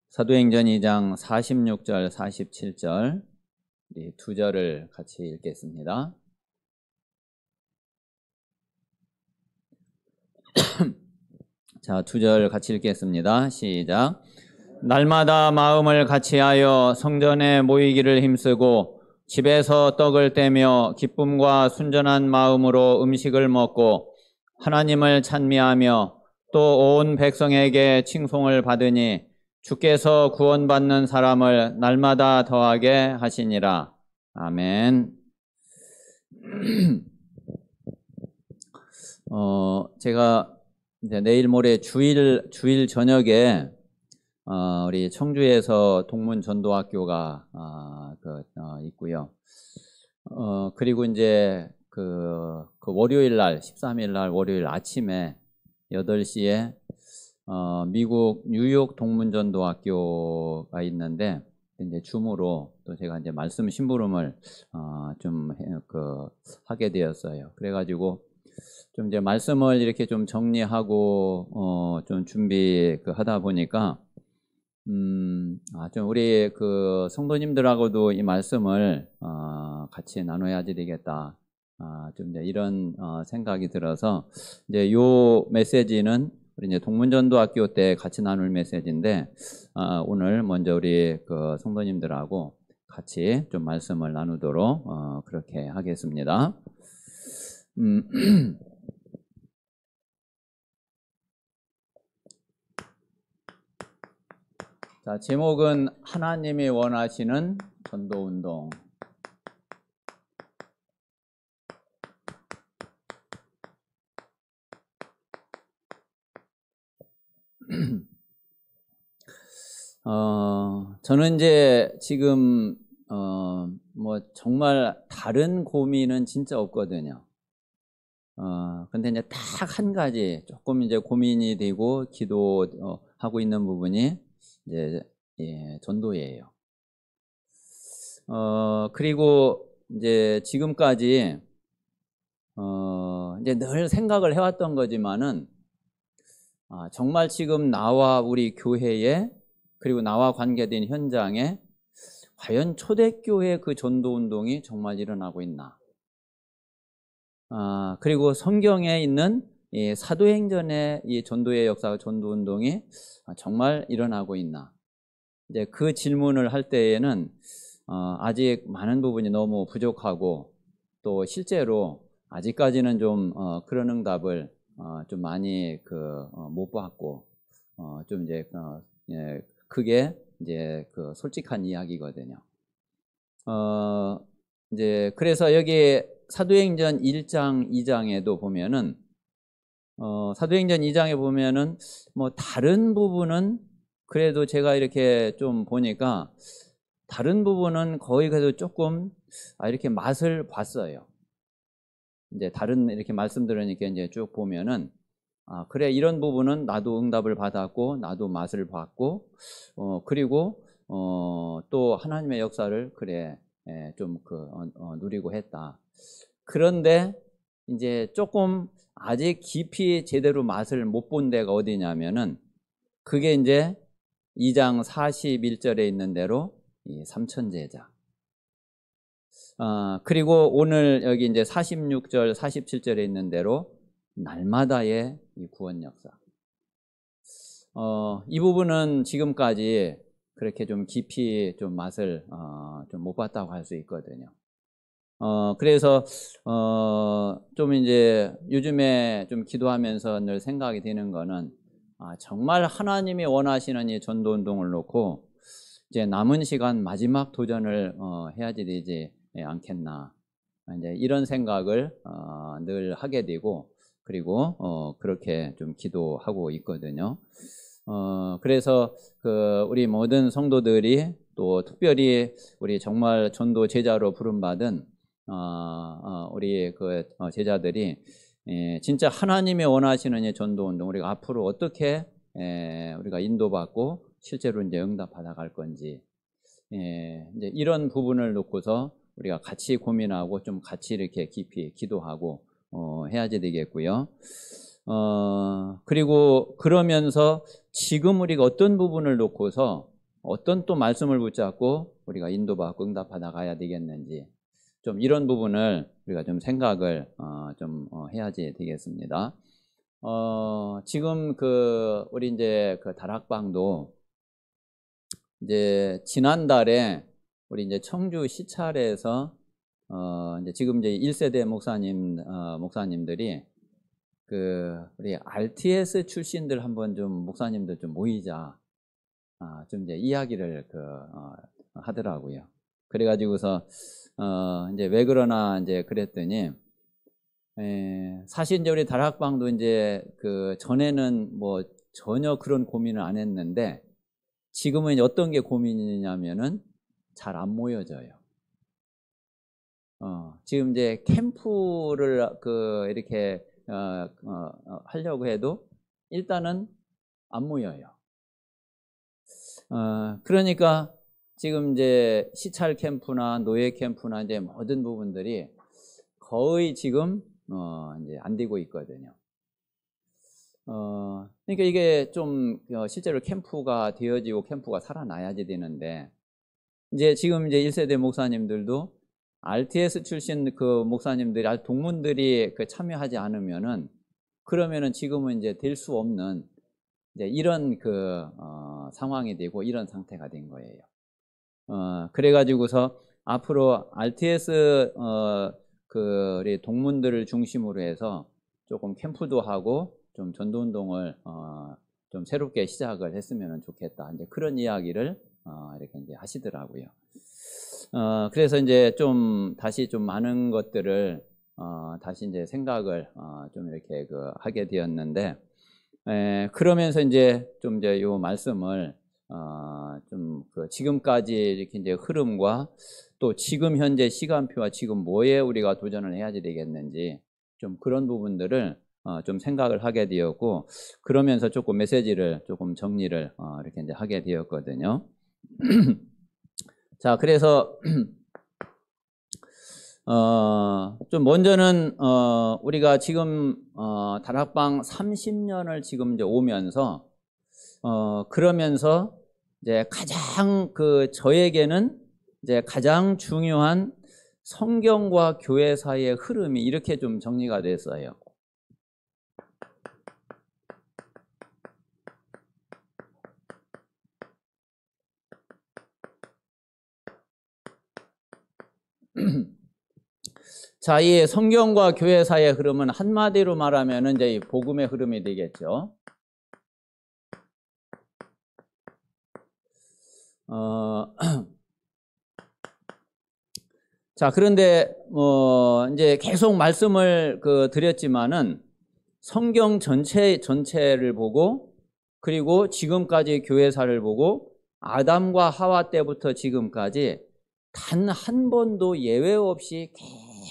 사도행전 2장 46절, 47절 우리 두 절을 같이 읽겠습니다. 자, 두 절 같이 읽겠습니다. 시작. 날마다 마음을 같이하여 성전에 모이기를 힘쓰고 집에서 떡을 떼며 기쁨과 순전한 마음으로 음식을 먹고 하나님을 찬미하며 또 온 백성에게 칭송을 받으니 주께서 구원받는 사람을 날마다 더하게 하시니라. 아멘. 제가 이제 내일 모레 주일 저녁에 우리 청주에서 동문전도학교가 있고요. 그리고 이제 그 월요일 날 13일 날 월요일 아침에 8시에 미국 뉴욕 동문전도학교가 있는데 이제 줌으로 또 제가 이제 말씀 심부름을 하게 되었어요. 그래가지고 좀 이제 말씀을 이렇게 좀 정리하고 좀 준비 하다 보니까 좀 우리 그 성도님들하고도 이 말씀을 같이 나눠야지 되겠다. 좀 이제 이런 생각이 들어서 이제 요 메시지는 우리 이제 동문전도학교 때 같이 나눌 메시지인데 오늘 먼저 우리 그 성도님들하고 같이 좀 말씀을 나누도록 그렇게 하겠습니다. 자, 제목은 하나님이 원하시는 전도운동. 저는 이제 지금 뭐 정말 다른 고민은 진짜 없거든요. 근데 이제 딱 한 가지 조금 이제 고민이 되고 기도하고 있는 부분이 이제 전도예요. 그리고 이제 지금까지 이제 늘 생각을 해왔던 거지만은 정말 지금 나와 우리 교회에 그리고 나와 관계된 현장에 과연 초대교회 그 전도운동이 정말 일어나고 있나? 그리고 성경에 있는 이 사도행전의 이 전도의 역사와 전도운동이 정말 일어나고 있나? 이제 그 질문을 할 때에는 아직 많은 부분이 너무 부족하고 또 실제로 아직까지는 좀 그런 응답을 좀 많이 못 받고 좀 이제 그게 이제 솔직한 이야기거든요. 이제 그래서 여기 사도행전 1장, 2장에도 보면은 사도행전 2장에 보면은 뭐 다른 부분은 그래도 제가 이렇게 좀 보니까 다른 부분은 거의 그래도 조금 이렇게 맛을 봤어요. 이제 다른 이렇게 말씀 들으니까 이제 쭉 보면은 그래 이런 부분은 나도 응답을 받았고 나도 맛을 봤고 그리고 또 하나님의 역사를 그래 좀 누리고 했다. 그런데 이제 조금 아직 깊이 제대로 맛을 못 본 데가 어디냐면은 그게 이제 2장 41절에 있는 대로 이 삼천제자. 그리고 오늘 여기 이제 46절, 47절에 있는 대로 날마다의 이 구원 역사. 이 부분은 지금까지 그렇게 좀 깊이 좀 맛을 좀 못 봤다고 할 수 있거든요. 그래서 좀 이제 요즘에 좀 기도하면서 늘 생각이 드는 거는 정말 하나님이 원하시는 이 전도운동을 놓고 이제 남은 시간 마지막 도전을 해야지 되지 않겠나. 이제 이런 생각을 늘 하게 되고 그리고 그렇게 좀 기도하고 있거든요. 그래서 우리 모든 성도들이 또 특별히 우리 정말 전도 제자로 부름받은 우리 제자들이 진짜 하나님이 원하시는 이 전도운동 우리가 앞으로 어떻게 우리가 인도받고 실제로 이제 응답 받아갈 건지 이제 이런 부분을 놓고서 우리가 같이 고민하고 좀 같이 이렇게 깊이 기도하고 해야지 되겠고요. 그리고 그러면서 지금 우리가 어떤 부분을 놓고서 어떤 또 말씀을 붙잡고 우리가 인도받고 응답받아 나가야 되겠는지 좀 이런 부분을 우리가 좀 생각을 해야지 되겠습니다. 지금 우리 이제 다락방도 이제 지난달에 우리 이제 청주 시찰에서 이제 지금 이제 1세대 목사님들이 우리 RTS 출신들 한번 좀 목사님들 좀 모이자. 좀 이제 이야기를 하더라고요. 그래가지고서 이제 왜 그러나 이제 그랬더니 사실 이제 우리 다락방도 이제 전에는 뭐 전혀 그런 고민을 안 했는데 지금은 이제 어떤 게 고민이냐면은 잘 안 모여져요. 지금 이제 캠프를 이렇게 하려고 해도 일단은 안 모여요. 그러니까 지금 이제 시찰 캠프나 노예 캠프나 이제 모든 부분들이 거의 지금 이제 안 되고 있거든요. 그러니까 이게 좀 실제로 캠프가 되어지고 캠프가 살아나야지 되는데 이제 지금 이제 1세대 목사님들도 RTS 출신 목사님들이 동문들이 참여하지 않으면은 그러면은 지금은 이제 될 수 없는 이제 이런 상황이 되고 이런 상태가 된 거예요. 그래가지고서 앞으로 RTS 우리 동문들을 중심으로 해서 조금 캠프도 하고 좀 전도운동을 좀 새롭게 시작을 했으면 좋겠다. 이제 그런 이야기를 이렇게 이제 하시더라고요. 그래서 이제 좀 다시 좀 많은 것들을 다시 이제 생각을 좀 이렇게 하게 되었는데, 그러면서 이제 좀 이제 요 말씀을 좀 지금까지 이렇게 이제 흐름과 또 지금 현재 시간표와 지금 뭐에 우리가 도전을 해야지 되겠는지 좀 그런 부분들을 좀 생각을 하게 되었고, 그러면서 조금 메시지를 조금 정리를 이렇게 이제 하게 되었거든요. 자, 그래서 좀 먼저는 우리가 지금 다락방 30년을 지금 이제 오면서 그러면서 이제 가장 저에게는 이제 가장 중요한 성경과 교회 사이의 흐름이 이렇게 좀 정리가 됐어요. 자, 이 성경과 교회 사이의 흐름은 한마디로 말하면 이제 이 복음의 흐름이 되겠죠. 자, 그런데 이제 계속 말씀을 드렸지만은 성경 전체를 보고 그리고 지금까지 교회사를 보고 아담과 하와 때부터 지금까지 단 한 번도 예외 없이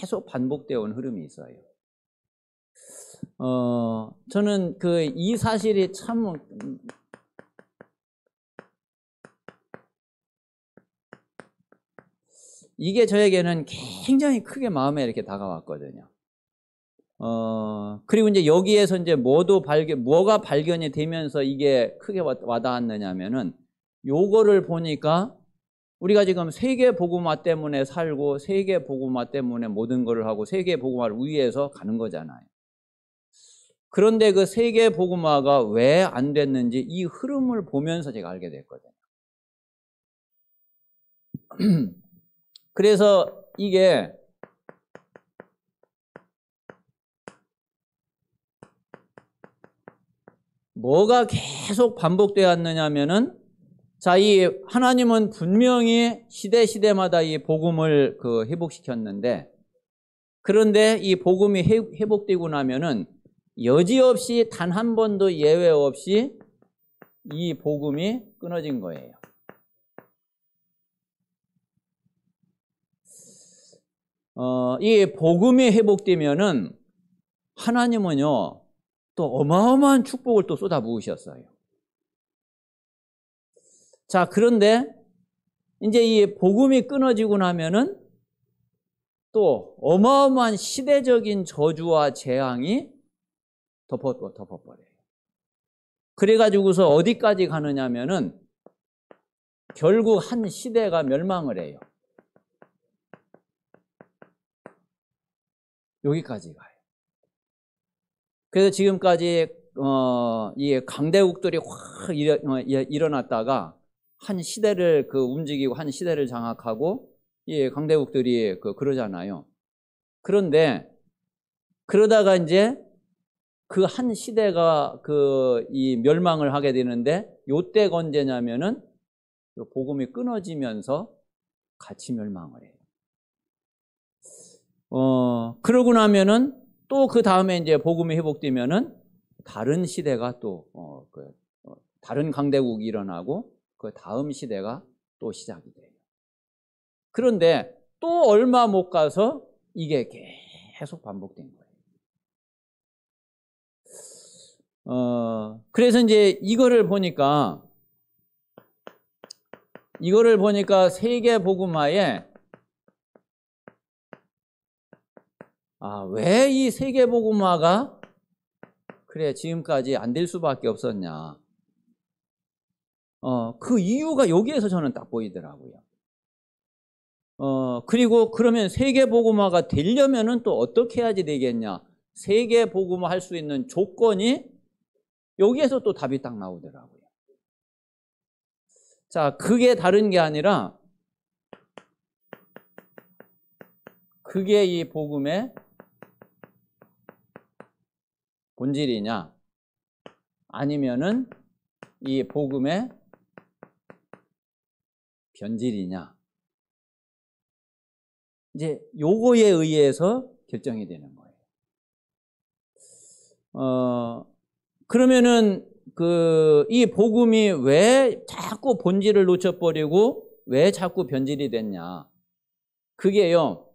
계속 반복되어 온 흐름이 있어요. 저는 이 사실이 참 이게 저에게는 굉장히 크게 마음에 이렇게 다가왔거든요. 그리고 이제 여기에서 이제 뭐가 발견이 되면서 이게 크게 와닿았느냐면은 요거를 보니까 우리가 지금 세계 복음화 때문에 살고 세계 복음화 때문에 모든 걸 하고 세계 복음화를 위해서 가는 거잖아요. 그런데 그 세계 복음화가 왜 안 됐는지 이 흐름을 보면서 제가 알게 됐거든요. 그래서 이게 뭐가 계속 반복되었느냐면은 자, 이 하나님은 분명히 시대마다 이 복음을 회복시켰는데 그런데 이 복음이 회복되고 나면은 여지없이 단 한 번도 예외 없이 이 복음이 끊어진 거예요. 이 복음이 회복되면은 하나님은요 또 어마어마한 축복을 또 쏟아부으셨어요. 자, 그런데 이제 이 복음이 끊어지고 나면은 또 어마어마한 시대적인 저주와 재앙이 덮어버려요. 그래가지고서 어디까지 가느냐면은 결국 한 시대가 멸망을 해요. 여기까지 가요. 그래서 지금까지 이 강대국들이 확 일어났다가 한 시대를 움직이고 한 시대를 장악하고 이 강대국들이 그러잖아요. 그런데 그러다가 이제 그 한 시대가 이 멸망을 하게 되는데 요때가 언제냐면은 복음이 끊어지면서 같이 멸망을 해요. 그러고 나면은 또 그 다음에 이제 복음이 회복되면은 다른 시대가 또 다른 강대국이 일어나고 그 다음 시대가 또 시작이 돼요. 그런데 또 얼마 못 가서 이게 계속 반복된 거예요. 그래서 이제 이거를 보니까 세계 복음화에 왜 이 세계 복음화가 지금까지 안 될 수밖에 없었냐. 그 이유가 여기에서 저는 딱 보이더라고요. 그리고 그러면 세계 복음화가 되려면은 또 어떻게 해야지 되겠냐. 세계 복음화 할 수 있는 조건이 여기에서 또 답이 딱 나오더라고요. 자, 그게 다른 게 아니라 그게 이 복음의 본질이냐 아니면은 이 복음의 변질이냐, 이제 요거에 의해서 결정이 되는 거예요. 그러면은 이 복음이 왜 자꾸 본질을 놓쳐버리고 왜 자꾸 변질이 됐냐? 그게요,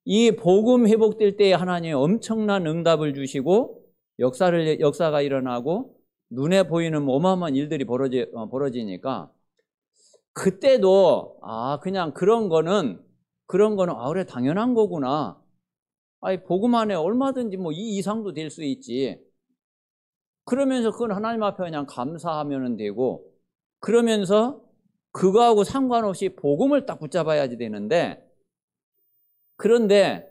이 복음 회복될 때 하나님이 엄청난 응답을 주시고 역사가 일어나고 눈에 보이는 어마어마한 일들이 벌어지니까 그때도 그냥 그런 거는 그래 당연한 거구나. 복음 안에 얼마든지 이 이상도 될 수 있지. 그러면서 그건 하나님 앞에 그냥 감사하면 되고, 그러면서 그거하고 상관없이 복음을 딱 붙잡아야지 되는데, 그런데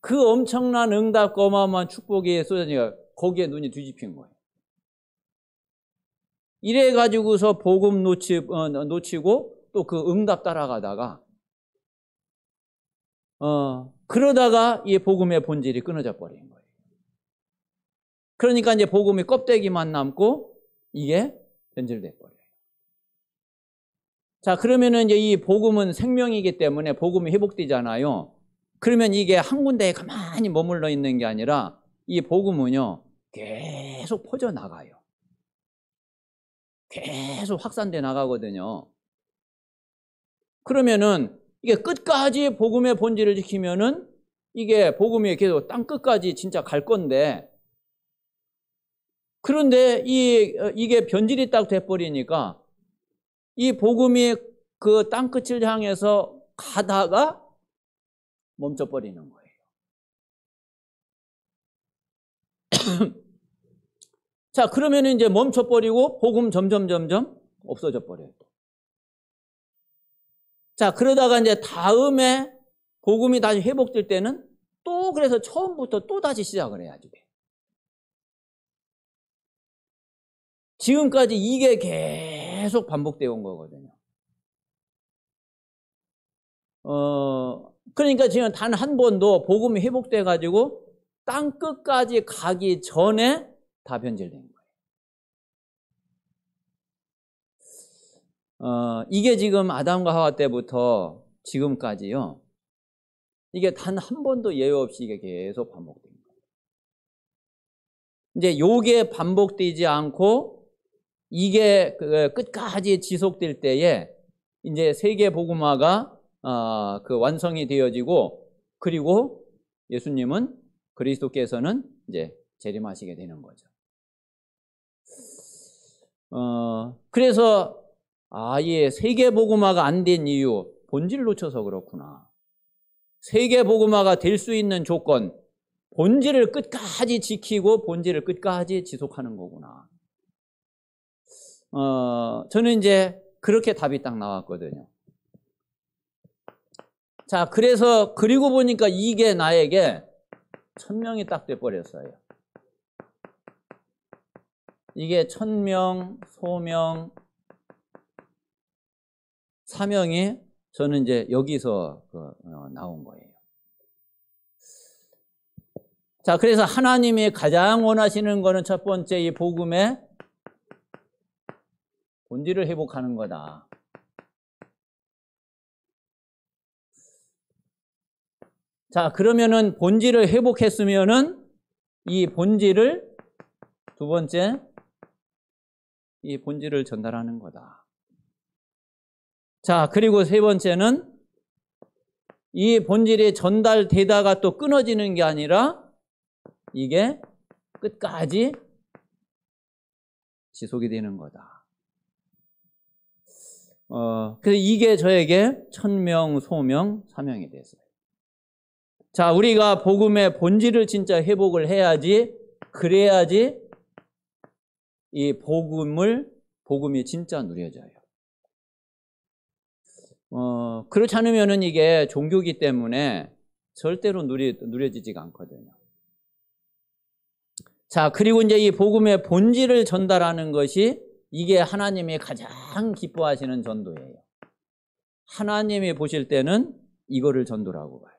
그 엄청난 응답과 어마어마한 축복이 쏟아지니까 거기에 눈이 뒤집힌 거예요. 이래가지고서 복음 놓치고 또 그 응답 따라가다가 그러다가 이 복음의 본질이 끊어져 버린 거예요. 그러니까 이제 복음이 껍데기만 남고 이게 변질돼 버려요. 자, 그러면은 이제 이 복음은 생명이기 때문에 복음이 회복되잖아요. 그러면 이게 한 군데에 가만히 머물러 있는 게 아니라 이 복음은요 계속 퍼져 나가요. 계속 확산돼 나가거든요. 그러면은 이게 끝까지 복음의 본질을 지키면은 이게 복음이 계속 땅 끝까지 진짜 갈 건데, 그런데 이게 변질이 딱 돼버리니까 이 복음이 그 땅 끝을 향해서 가다가 멈춰버리는 거예요. 자, 그러면 이제 멈춰버리고 복음 점점 없어져 버려요. 자, 그러다가 이제 다음에 복음이 다시 회복될 때는 또 그래서 처음부터 또 다시 시작을 해야지 돼. 지금까지 이게 계속 반복되어 온 거거든요. 그러니까 지금 단 한 번도 복음이 회복돼 가지고 땅 끝까지 가기 전에 다 변질된 거예요. 이게 지금 아담과 하와 때부터 지금까지요. 이게 단 한 번도 예외 없이 이게 계속 반복된 거예요. 이제 요게 반복되지 않고 이게 끝까지 지속될 때에 이제 세계 복음화가 완성이 되어지고, 그리고 예수님은 그리스도께서는 이제 재림하시게 되는 거죠. 그래서 이 세계 복음화가 안 된 이유, 본질을 놓쳐서 그렇구나. 세계 복음화가 될 수 있는 조건, 본질을 끝까지 지키고 본질을 끝까지 지속하는 거구나. 저는 이제 그렇게 답이 딱 나왔거든요. 자, 그래서 그리고 보니까 이게 나에게 천명이 딱 돼버렸어요. 이게 천명, 소명, 사명이 저는 이제 여기서 나온 거예요. 자, 그래서 하나님이 가장 원하시는 거는 첫 번째 이 복음의 본질을 회복하는 거다. 자, 그러면은 본질을 회복했으면은 이 본질을 두 번째 이 본질을 전달하는 거다. 자, 그리고 세 번째는 이 본질이 전달되다가 또 끊어지는 게 아니라 이게 끝까지 지속이 되는 거다. 그래서 이게 저에게 천명, 소명, 사명이 됐어요. 자, 우리가 복음의 본질을 진짜 회복을 해야지, 그래야지 이 복음이 진짜 누려져요. 그렇지 않으면은 이게 종교기 때문에 절대로 누려지지가 않거든요. 자, 그리고 이제 이 복음의 본질을 전달하는 것이 이게 하나님이 가장 기뻐하시는 전도예요. 하나님이 보실 때는 이거를 전도라고 봐요.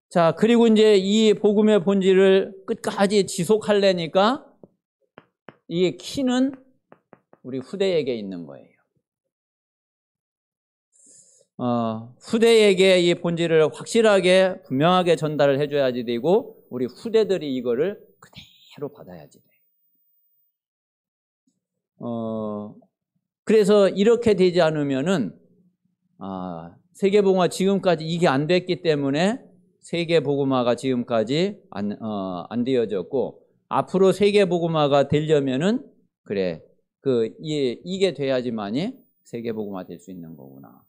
자, 그리고 이제 이 복음의 본질을 끝까지 지속하려니까 이 키는 우리 후대에게 있는 거예요. 후대에게 이 본질을 확실하게 분명하게 전달을 해줘야지 되고 우리 후대들이 이거를 그대로 받아야지 돼. 그래서 이렇게 되지 않으면은 세계복음화 지금까지 이게 안 됐기 때문에 세계복음화가 지금까지 안 되어졌고 앞으로 세계복음화가 되려면은 그래 이게 돼야지만이 세계복음화 될 수 있는 거구나.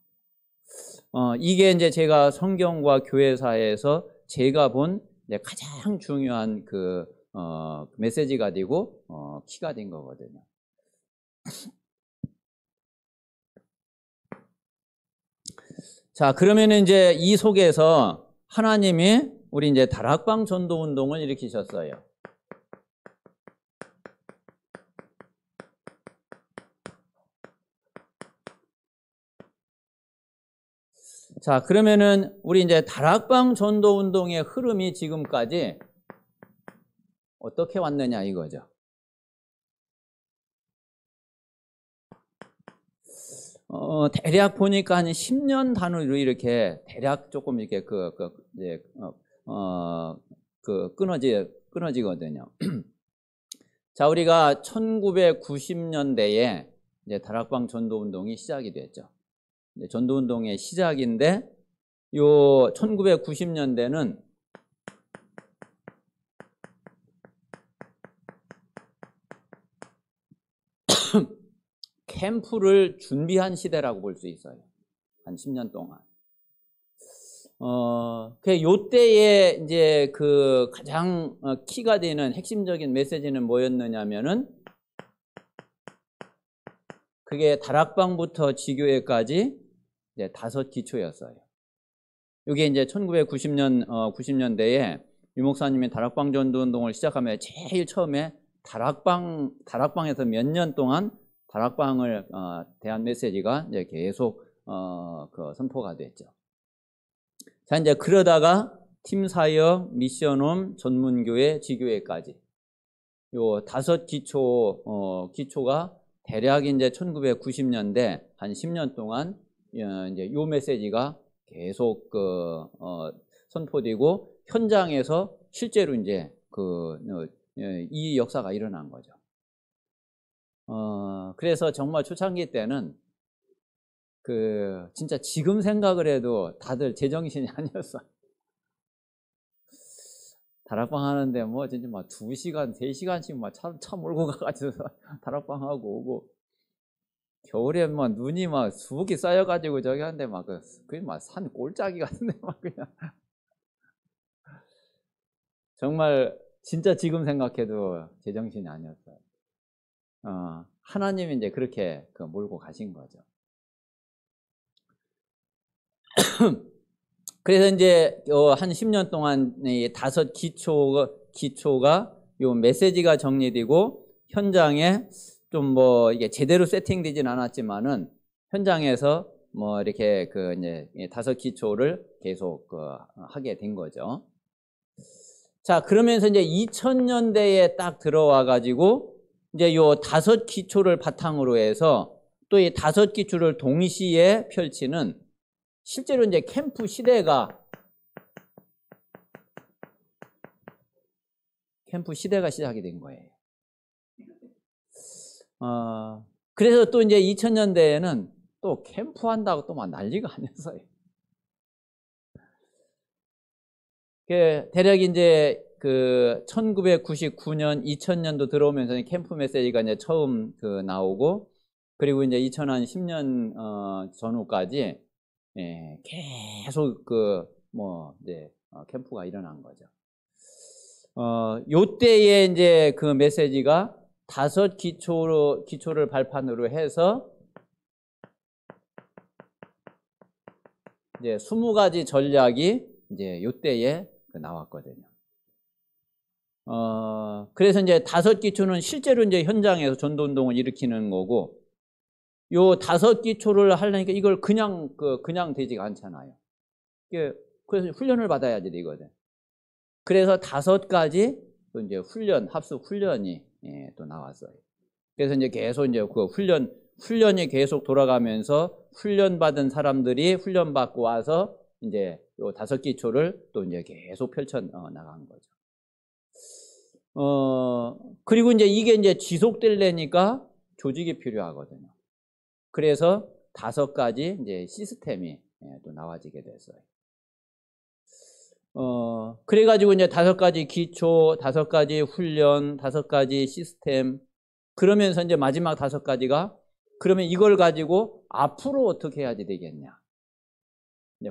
이게 이제 제가 성경과 교회사에서 제가 본 가장 중요한 메시지가 되고 키가 된 거거든요. 자, 그러면 이제 이 속에서 하나님이 우리 이제 다락방 전도 운동을 일으키셨어요. 자, 그러면은 우리 이제 다락방 전도 운동의 흐름이 지금까지 어떻게 왔느냐 이거죠. 대략 보니까 한 10년 단위로 이렇게 대략 조금 이렇게 끊어지거든요. 자, 우리가 1990년대에 이제 다락방 전도 운동이 시작이 됐죠. 전도 운동의 시작인데 요 1990년대는 캠프를 준비한 시대라고 볼 수 있어요. 한 10년 동안. 요때에 이제 가장 키가 되는 핵심적인 메시지는 뭐였느냐면은 그게 다락방부터 지교회까지 이제 5 기초였어요. 이게 이제 90년대에 유 목사님이 다락방 전도 운동을 시작하면 제일 처음에 다락방에서 몇 년 동안 다락방을 대한 메시지가 이제 계속 선포가 됐죠. 자, 이제 그러다가 팀 사역, 미션홈, 전문교회, 지교회까지 요 5 기초가 대략 이제 1990년대 한 10년 동안 이제 요 메시지가 계속 선포되고 현장에서 실제로 이제 이 역사가 일어난 거죠. 그래서 정말 초창기 때는 진짜 지금 생각을 해도 다들 제정신이 아니었어. 다락방 하는데 뭐 진짜 막 2시간, 3시간씩 막 차 몰고 가가지고 다락방 하고 오고 겨울에 막 눈이 막 수북이 쌓여가지고 저기 하는데 막 그게 막 산 꼴짜기 같은데 막 그냥 정말 진짜 지금 생각해도 제정신이 아니었어요. 하나님이 이제 그렇게 몰고 가신 거죠. 그래서 이제 한 10년 동안 이 5기초가 요 메시지가 정리되고 현장에 좀 뭐 이게 제대로 세팅되진 않았지만은 현장에서 뭐 이렇게 이제 5기초를 계속 하게 된 거죠. 자, 그러면서 이제 2000년대에 딱 들어와 가지고 이제 요 5기초를 바탕으로 해서 또 이 5기초를 동시에 펼치는 실제로 이제 캠프 시대가 시작이 된 거예요. 그래서 또 이제 2000년대에는 또 캠프 한다고 또 막 난리가 아니었어요. 대략 이제 1999년, 2000년도 들어오면서 캠프 메시지가 이제 처음 나오고, 그리고 이제 2010년 전후까지 계속 이제 캠프가 일어난 거죠. 요때에 이제 그 메시지가 5기초를 발판으로 해서 이제 20가지 전략이 이제 요때에 나왔거든요. 그래서 이제 5기초는 실제로 이제 현장에서 전도운동을 일으키는 거고, 요 5기초를 하려니까 이걸 그냥 되지가 않잖아요. 그래서 훈련을 받아야지 되거든. 그래서 5가지 또 이제 합숙 훈련이 또 나왔어요. 그래서 이제 계속 이제 그 훈련이 계속 돌아가면서 훈련받은 사람들이 훈련받고 와서 이제 요 5기초를 또 이제 계속 펼쳐 나간 거죠. 그리고 이제 이게 지속되려니까 조직이 필요하거든요. 그래서 5가지 이제 시스템이 또 나와지게 됐어요. 그래가지고 이제 5가지 기초, 5가지 훈련, 5가지 시스템, 그러면서 이제 마지막 5가지가 그러면 이걸 가지고 앞으로 어떻게 해야지 되겠냐.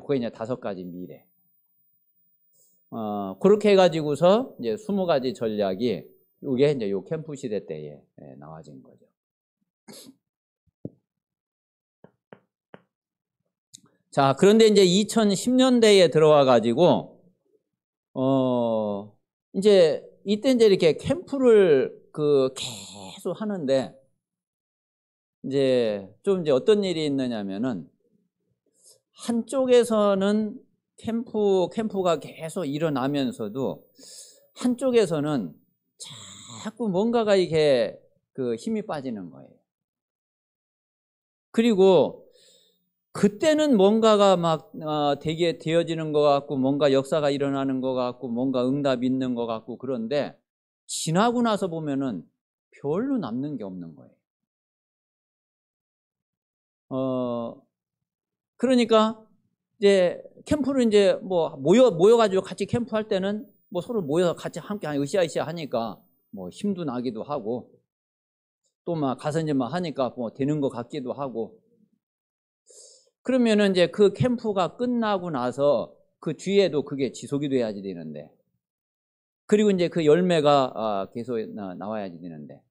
그게 이제 5가지 미래. 그렇게 해가지고서 이제 20가지 전략이 이게 이제 요 캠프 시대 때에 나와진 거죠. 자, 그런데 이제 2010년대에 들어와 가지고 이제 이때 이제 이렇게 캠프를 계속 하는데 이제 좀 이제 어떤 일이 있느냐면은 한쪽에서는 캠프가 계속 일어나면서도 한쪽에서는 자꾸 뭔가가 이렇게 힘이 빠지는 거예요. 그리고 그때는 뭔가가 막 되게 되어지는 것 같고 뭔가 역사가 일어나는 것 같고 뭔가 응답이 있는 것 같고 그런데 지나고 나서 보면은 별로 남는 게 없는 거예요. 그러니까 이제 캠프를 이제 뭐 모여가지고 같이 캠프할 때는 뭐 서로 모여서 같이 함께 으쌰으쌰 하니까 뭐 힘도 나기도 하고 또 막 가서 이제 막 하니까 뭐 되는 것 같기도 하고 그러면은 이제 그 캠프가 끝나고 나서 그 뒤에도 그게 지속이 돼야지 되는데 그리고 이제 그 열매가 계속 나와야지 되는데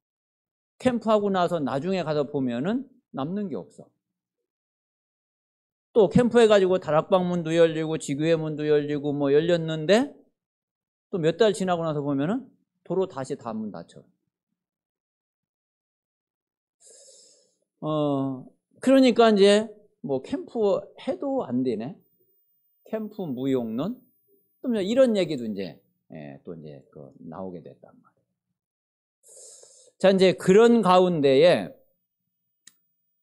캠프하고 나서 나중에 가서 보면은 남는 게 없어. 또 캠프해가지고 다락방 문도 열리고 지교회 문도 열리고 뭐 열렸는데 또 몇 달 지나고 나서 보면은 도로 다시 다 문 닫혀. 그러니까 이제 뭐 캠프 해도 안 되네. 캠프 무용론 또 이런 얘기도 이제 또 이제 나오게 됐단 말이에요. 자, 이제 그런 가운데에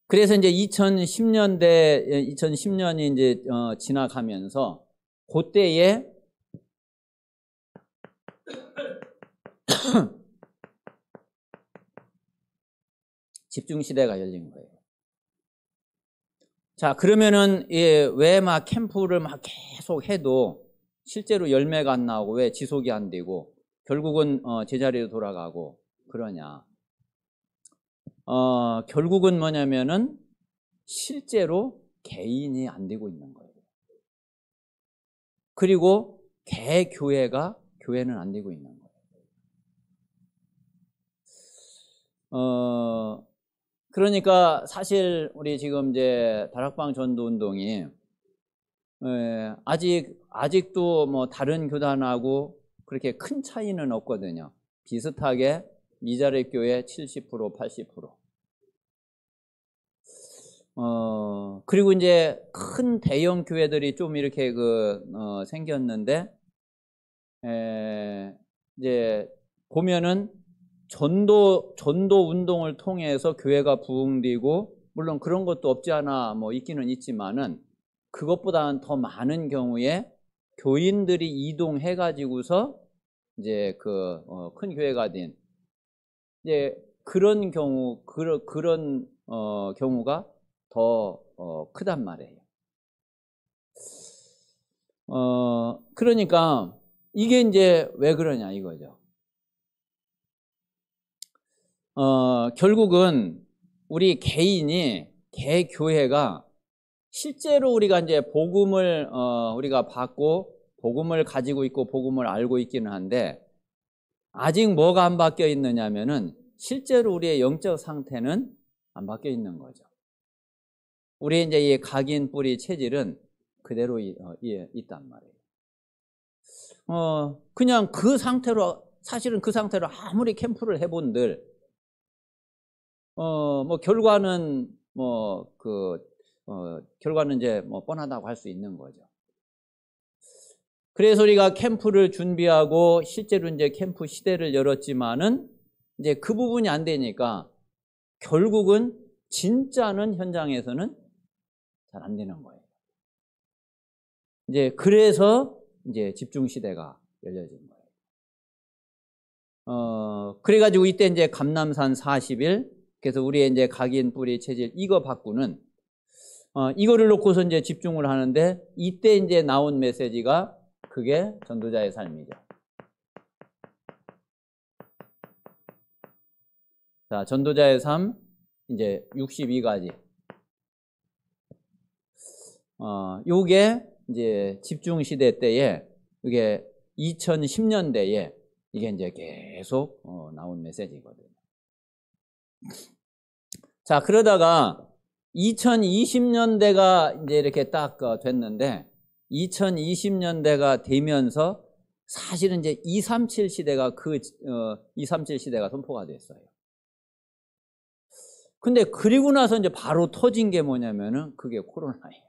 그래서 이제 2010년이 이제 지나가면서 그때에 집중 시대가 열린 거예요. 자, 그러면은 왜 막 캠프를 막 계속 해도 실제로 열매가 안 나오고 왜 지속이 안 되고 결국은 제자리로 돌아가고 그러냐? 결국은 뭐냐면은 실제로 개인이 안 되고 있는 거예요. 그리고 개교회가 교회는 안 되고 있는 거예요. 그러니까 사실 우리 지금 이제 다락방 전도 운동이 아직도 뭐 다른 교단하고 그렇게 큰 차이는 없거든요. 비슷하게 미자립 교회 70%, 80%. 그리고 이제 큰 대형 교회들이 좀 이렇게 생겼는데, 이제 보면은 전도 운동을 통해서 교회가 부흥되고, 물론 그런 것도 없지 않아 뭐 있기는 있지만은, 그것보다는 더 많은 경우에 교인들이 이동해 가지고서 이제 큰 교회가 된 이제 그런 경우가 더 크단 말이에요. 그러니까 이게 이제 왜 그러냐 이거죠. 결국은 우리 개교회가 실제로 우리가 이제 복음을 우리가 받고 복음을 가지고 있고 복음을 알고 있기는 한데, 아직 뭐가 안 바뀌어 있느냐면은 실제로 우리의 영적 상태는 안 바뀌어 있는 거죠. 우리 이제 이 각인 뿌리 체질은 그대로 있단 말이에요. 그냥 사실은 그 상태로 아무리 캠프를 해본들, 뭐 결과는 결과는 이제 뭐 뻔하다고 할 수 있는 거죠. 그래서 우리가 캠프를 준비하고 실제로 이제 캠프 시대를 열었지만은 이제 그 부분이 안 되니까 결국은 진짜는 현장에서는 잘 안 되는 거예요. 이제 그래서 이제 집중 시대가 열려진 거예요. 그래가지고 이때 이제 감람산 40일, 그래서 우리의 이제 각인 뿌리 체질 이거 바꾸는 이거를 놓고서 이제 집중을 하는데, 이때 이제 나온 메시지가 그게 전도자의 삶이죠. 자, 전도자의 삶 이제 62가지. 요게 이제 집중 시대 때에, 이게 2010년대에 이게 이제 계속 나온 메시지거든요. 자, 그러다가 2020년대가 이제 이렇게 딱 됐는데, 2020년대가 되면서 사실은 이제 237 시대가 237 시대가 선포가 됐어요. 근데 그리고 나서 이제 바로 터진 게 뭐냐면은 그게 코로나예요.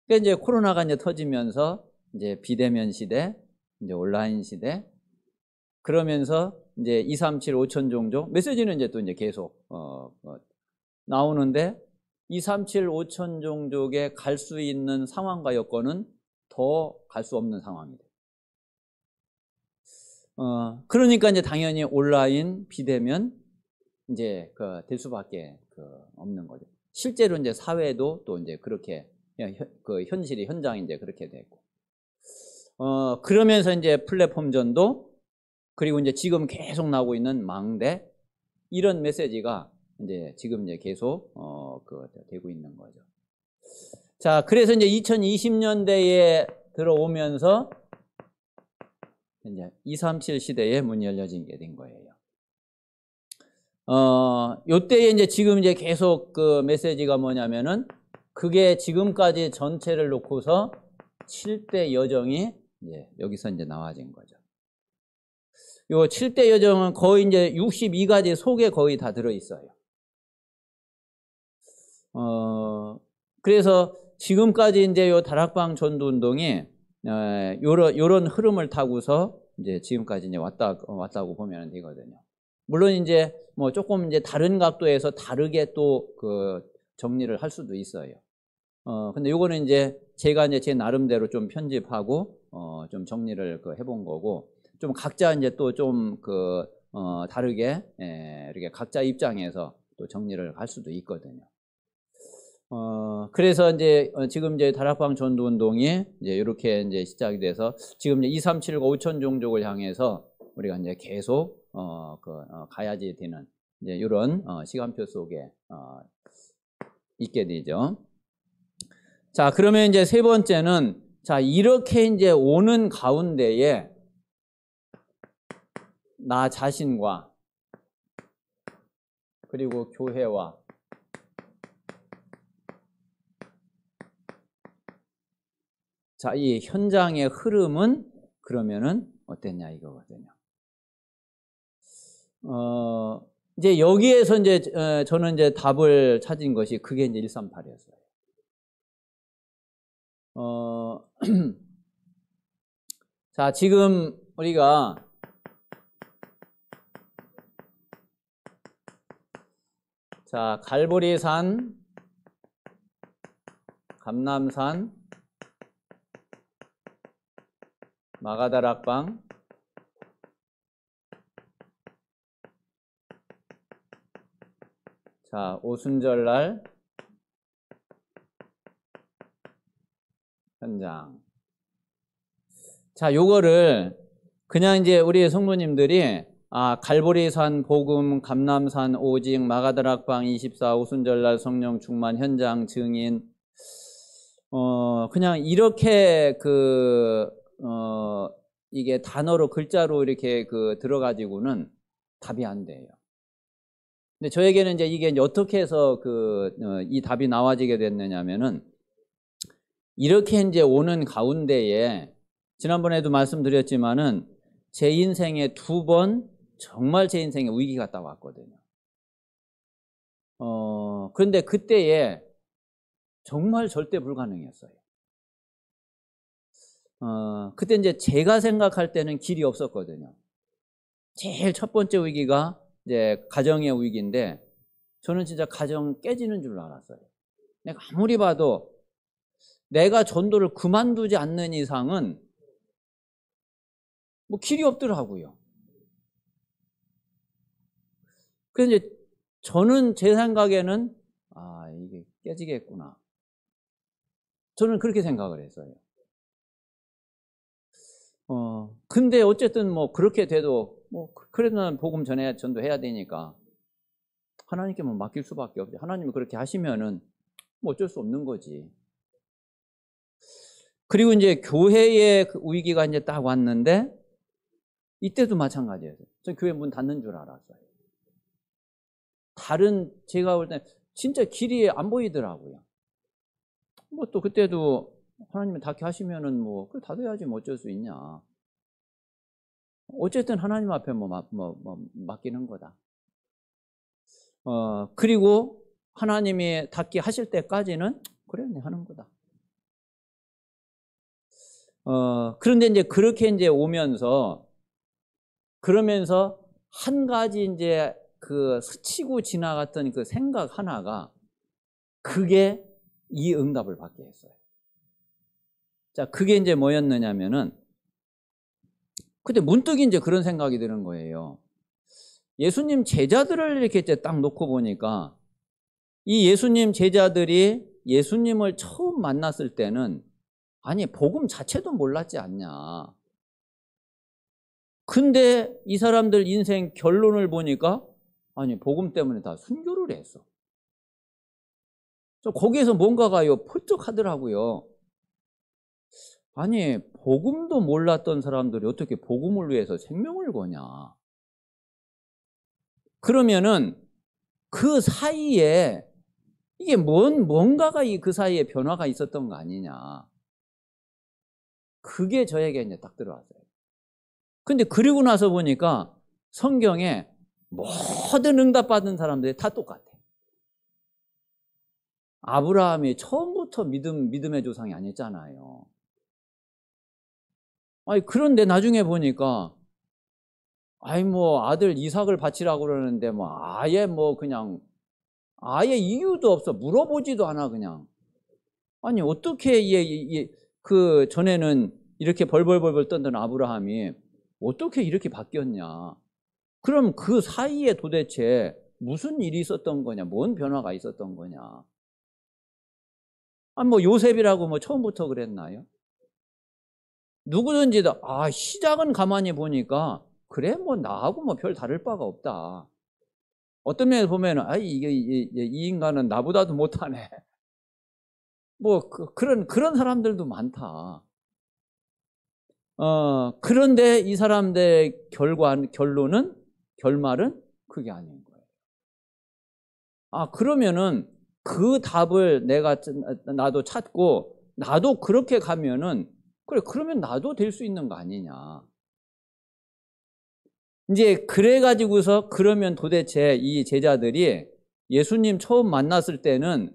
그러니까 이제 코로나가 이제 터지면서 이제 비대면 시대, 이제 온라인 시대, 그러면서 이제 237 5천 종족 메시지는 이제 또 이제 계속 나오는데, 237 5천 종족에 갈 수 있는 상황과 여건은 더 갈 수 없는 상황이다. 그러니까 이제 당연히 온라인 비대면 이제 될 수밖에 없는 거죠. 실제로 이제 사회도 또 이제 그렇게 현장이 이제 그렇게 됐고, 그러면서 이제 플랫폼전도, 그리고 이제 지금 계속 나오고 있는 망대, 이런 메시지가 이제 지금 이제 계속 되고 있는 거죠. 자, 그래서 이제 2020년대에 들어오면서 이제 237 시대에 문이 열려진 게 된 거예요. 요때에 이제 지금 이제 계속 그 메시지가 뭐냐면은, 그게 지금까지 전체를 놓고서 7대 여정이 이제 여기서 이제 나와진 거죠. 요 7대 여정은 거의 이제 62가지 속에 거의 다 들어있어요. 그래서 지금까지 이제 요 다락방 전도 운동이 요런 흐름을 타고서 이제 지금까지 이제 왔다고 보면 되거든요. 물론 이제 뭐 조금 이제 다른 각도에서 다르게 또 정리를 할 수도 있어요. 근데 요거는 이제 제가 이제 제 나름대로 좀 편집하고 좀 정리를 해본 거고, 좀 각자 이제 또 좀 다르게 이렇게 각자 입장에서 또 정리를 할 수도 있거든요. 그래서 이제 지금 이제 다락방 전도 운동이 이제 이렇게 이제 시작이 돼서 지금 이제 237과 5천 종족을 향해서 우리가 이제 계속 가야지 되는 이제 이런 시간표 속에 있게 되죠. 자, 그러면 이제 세 번째는 자, 이렇게 이제 오는 가운데에 나 자신과 그리고 교회와 자, 이 현장의 흐름은 그러면은 어땠냐 이거거든요. 이제 여기에서 이제 저는 이제 답을 찾은 것이 그게 이제 138이었어요. 자, 지금 우리가 자, 갈보리산, 감남산, 마가다락방, 자, 오순절날 현장. 자, 요거를 그냥 이제 우리 성도님들이 갈보리산 복음, 감남산 오직, 마가다락방 24, 오순절날 성령 충만 현장 증인 그냥 이렇게 이게 단어로 글자로 이렇게 들어가지고는 답이 안 돼요. 근데 저에게는 이제 이게 어떻게 해서 이 답이 나와지게 됐느냐면은 이렇게 이제 오는 가운데에 지난번에도 말씀드렸지만은 제 인생에 2번 정말 제 인생에 위기가 딱 왔거든요. 그런데 그때에 정말 절대 불가능했어요. 그때 이제 제가 생각할 때는 길이 없었거든요. 제일 첫 번째 위기가 이제 가정의 위기인데 저는 진짜 가정 깨지는 줄 알았어요. 내가 아무리 봐도 내가 전도를 그만두지 않는 이상은 뭐 길이 없더라고요. 그래서 이제 저는 제 생각에는 이게 깨지겠구나. 저는 그렇게 생각을 했어요. 근데 어쨌든 뭐 그렇게 돼도 뭐 그래도 난 복음 전도해야 되니까 하나님께 뭐 맡길 수밖에 없죠. 하나님이 그렇게 하시면은 뭐 어쩔 수 없는 거지. 그리고 이제 교회의 위기가 이제 딱 왔는데 이때도 마찬가지였어요. 저 교회 문 닫는 줄 알았어요. 제가 볼 때 진짜 길이 안 보이더라고요. 뭐 또 그때도 하나님이 닫게 하시면은 뭐 그래 닫아야지 뭐 어쩔 수 있냐. 어쨌든 하나님 앞에 맡기는 거다. 그리고 하나님이 닫게 하실 때까지는 그래 내 하는 거다. 그런데 이제 그렇게 이제 오면서 그러면서 한 가지 이제 스치고 지나갔던 그 생각 하나가 그게 이 응답을 받게 했어요. 자, 그게 이제 뭐였느냐면은 그때 문득 이제 그런 생각이 드는 거예요. 예수님 제자들을 이렇게 이제 딱 놓고 보니까 이 예수님 제자들이 예수님을 처음 만났을 때는 아니 복음 자체도 몰랐지 않냐. 근데 이 사람들 인생 결론을 보니까 아니 복음 때문에 다 순교를 했어. 거기에서 뭔가가요 펄쩍하더라고요. 아니 복음도 몰랐던 사람들이 어떻게 복음을 위해서 생명을 거냐. 그러면은 그 사이에 이게 뭔가가 그 사이에 변화가 있었던 거 아니냐. 그게 저에게 이제 딱 들어왔어요. 근데 그리고 나서 보니까 성경에 모든 응답받은 사람들이 다 똑같아. 아브라함이 처음부터 믿음의 조상이 아니었잖아요. 아니, 그런데 나중에 보니까, 아들 이삭을 바치라고 그러는데, 아예 이유도 없어. 물어보지도 않아, 그냥. 아니, 어떻게, 전에는 이렇게 벌벌벌벌 떨던 아브라함이 어떻게 이렇게 바뀌었냐. 그럼 그 사이에 도대체 무슨 일이 있었던 거냐, 뭔 변화가 있었던 거냐. 요셉이라고 처음부터 그랬나요? 누구든지 시작은 가만히 보니까 그래 나하고 별 다를 바가 없다. 어떤 면에서 보면은 이 인간은 나보다도 못하네. 그런 사람들도 많다. 그런데 이 사람들의 결말은 그게 아닌 거예요. 그러면은 그 답을 나도 찾고, 나도 그렇게 가면은, 그래, 그러면 나도 될 수 있는 거 아니냐. 이제 그래가지고서 그러면 도대체 이 제자들이 예수님 처음 만났을 때는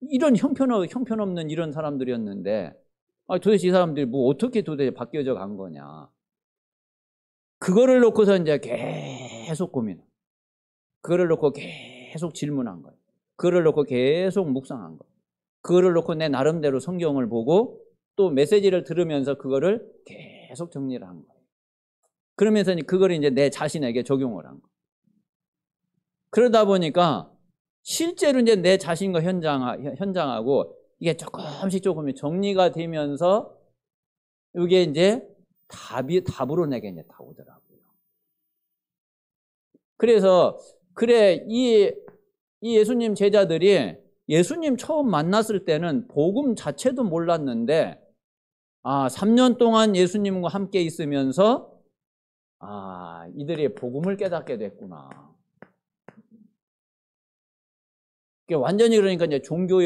이런 형편없는 이런 사람들이었는데, 도대체 이 사람들이 뭐 어떻게 도대체 바뀌어져 간 거냐. 그거를 놓고서 이제 계속 고민, 그거를 놓고 계속 질문한 거예요. 그거를 놓고 계속 묵상한 거예요. 그거를 놓고 내 나름대로 성경을 보고 또 메시지를 들으면서 그거를 계속 정리를 한 거예요. 그러면서 그걸 이제 내 자신에게 적용을 한 거예요. 그러다 보니까 실제로 이제 내 자신과 현장하고 이게 조금씩 정리가 되면서 이게 이제 답으로 내게 이제 다 오더라고요. 그래서, 그래, 이 예수님 제자들이 예수님 처음 만났을 때는 복음 자체도 몰랐는데, 3년 동안 예수님과 함께 있으면서, 이들이 복음을 깨닫게 됐구나. 완전히 그러니까 이제 종교